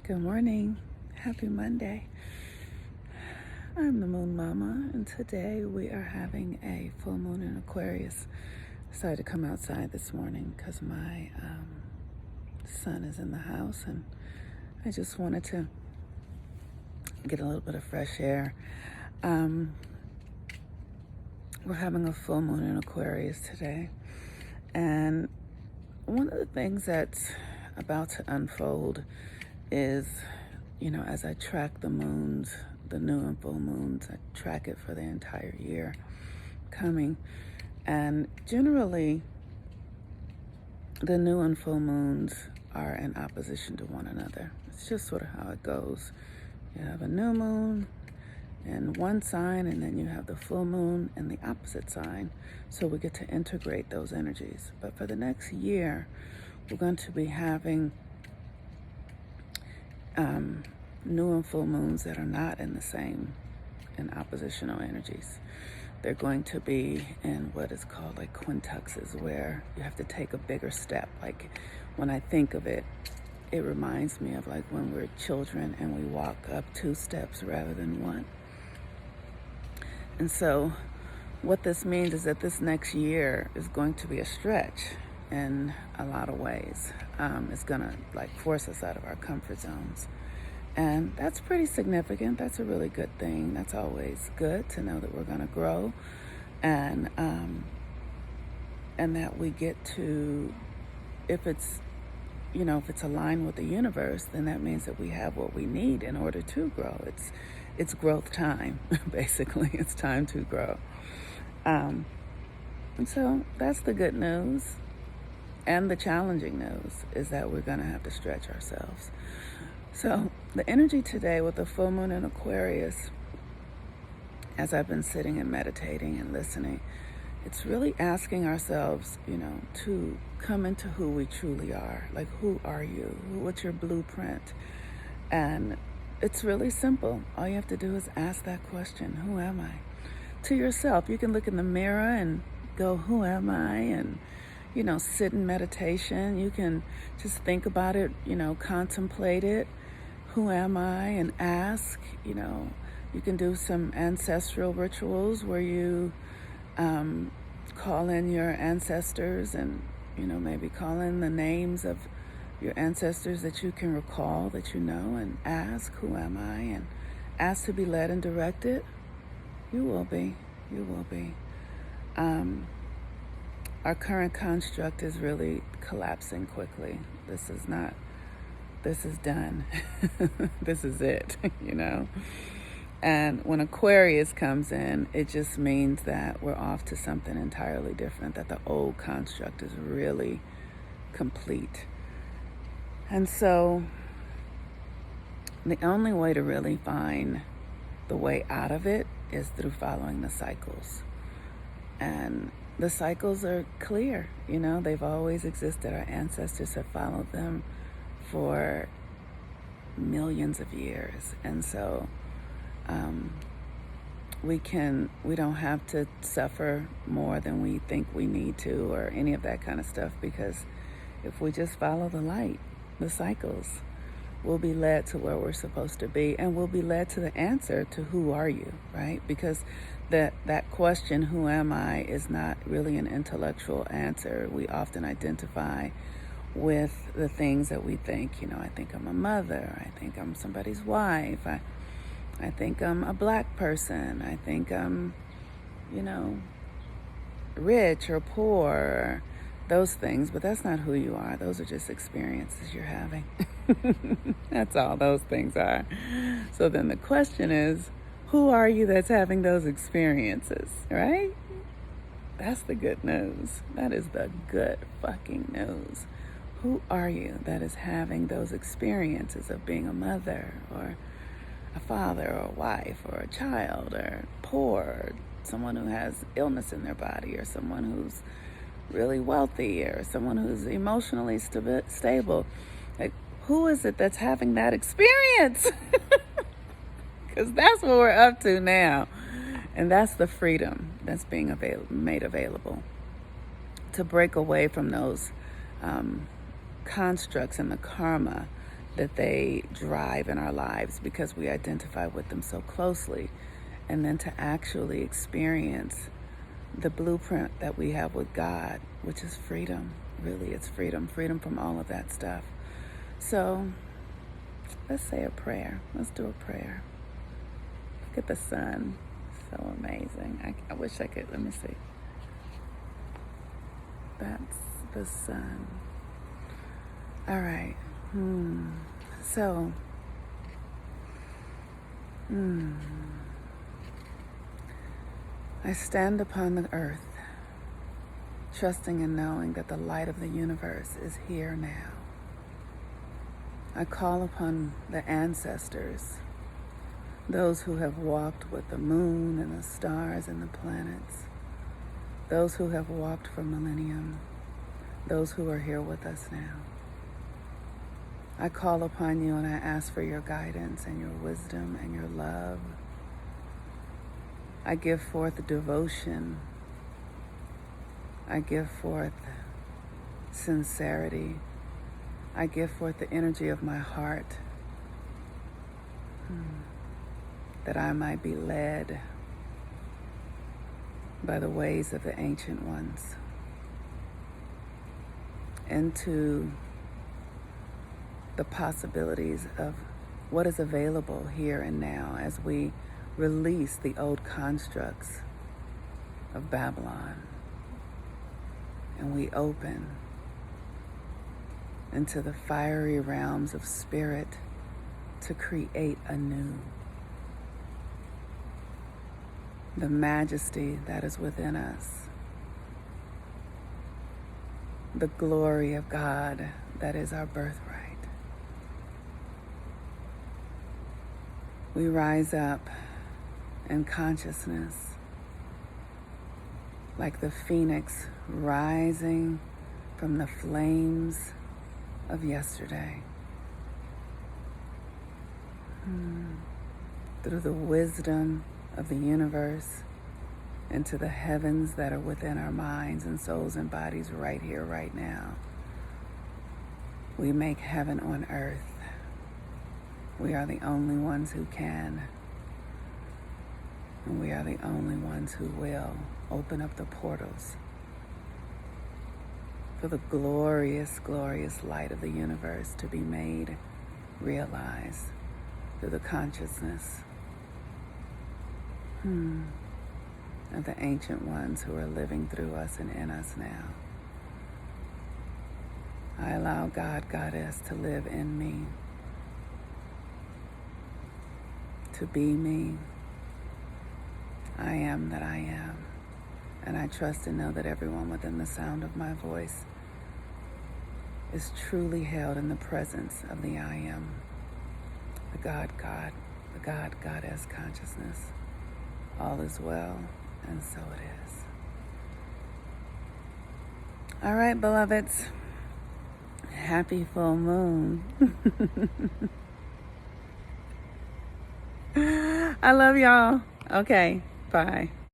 Good morning. Happy Monday. I'm the Moon Mama, and today we are having a full moon in Aquarius. Decided to come outside this morning because my son is in the house, and I just wanted to get a little bit of fresh air. We're having a full moon in Aquarius today, and one of the things that's about to unfold is, as I track the moons, the new and full moons, I track it for the entire year coming. And generally, the new and full moons are in opposition to one another. It's just sort of how it goes. You have a new moon in one sign, and then you have the full moon in the opposite sign. So we get to integrate those energies. But for the next year, we're going to be having new and full moons that are not in oppositional energies. They're going to be in what is called like quintuxes, where you have to take a bigger step. Like when I think of it, it reminds me of like when we're children and we walk up 2 steps rather than 1. And so what this means is that this next year is going to be a stretch in a lot of ways. It's gonna like force us out of our comfort zones. And that's pretty significant. That's a really good thing. That's always good to know that we're gonna grow, and that we get to, if it's aligned with the universe, then that means that we have what we need in order to grow. It's growth time, basically. It's time to grow. And so that's the good news. And the challenging news is that we're going to have to stretch ourselves. So the energy today with the full moon in Aquarius, as I've been sitting and meditating and listening, it's really asking ourselves, to come into who we truly are. Like, who are you? What's your blueprint? And it's really simple. All you have to do is ask that question, who am I? To yourself. You can look in the mirror and go, who am I? And sit in meditation. You can just think about it, contemplate it. Who am I? And ask. You can do some ancestral rituals where you call in your ancestors and, maybe call in the names of your ancestors that you can recall, that and ask, who am I? And ask to be led and directed. You will be. Our current construct is really collapsing quickly. This is done. This is it, And when Aquarius comes in, it just means that we're off to something entirely different, that the old construct is really complete. And so the only way to really find the way out of it is through following the cycles. And the cycles are clear, they've always existed. Our ancestors have followed them for millions of years. And so we don't have to suffer more than we think we need to, or any of that kind of stuff, because if we just follow the light, the cycles, we'll be led to where we're supposed to be, and we'll be led to the answer to who are you, right? Because that question, who am I, is not really an intellectual answer. We often identify with the things that we think. I think I'm a mother. I think I'm somebody's wife. I think I'm a black person. I think I'm, rich or poor, those things. But that's not who you are. Those are just experiences you're having. That's all those things are. So then the question is, who are you that's having those experiences, right? That's the good news. That is the good fucking news. Who are you that is having those experiences of being a mother or a father or a wife or a child or poor, or someone who has illness in their body, or someone who's really wealthy, or someone who's emotionally stable? Like, who is it that's having that experience? Because that's what we're up to now. And that's the freedom that's being made available, to break away from those constructs and the karma that they drive in our lives because we identify with them so closely. And then to actually experience the blueprint that we have with God, which is freedom. Really, it's freedom from all of that stuff. So let's say a prayer. Let's do a prayer. Look at the sun. So amazing. I wish I could, let me see. That's the sun. All right. So, I stand upon the earth, trusting and knowing that the light of the universe is here now. I call upon the ancestors, those who have walked with the moon and the stars and the planets, those who have walked for millennium, those who are here with us now. I call upon you and I ask for your guidance and your wisdom and your love. I give forth devotion. I give forth sincerity. I give forth the energy of my heart, that I might be led by the ways of the ancient ones into the possibilities of what is available here and now as we release the old constructs of Babylon and we open into the fiery realms of spirit to create anew. The majesty that is within us, the glory of God that is our birthright. We rise up in consciousness like the phoenix rising from the flames of yesterday. Through the wisdom of the universe into the heavens that are within our minds and souls and bodies right here, right now. We make heaven on earth. We are the only ones who can. And we are the only ones who will open up the portals for the glorious, glorious light of the universe to be made realized through the consciousness of the ancient ones who are living through us and in us now. I allow God, Goddess, to live in me, to be me. I am that I am. And I trust and know that everyone within the sound of my voice is truly held in the presence of the I am, the God, Goddess consciousness. All is well, and so it is. All right, beloveds. Happy full moon. I love y'all. Okay, bye.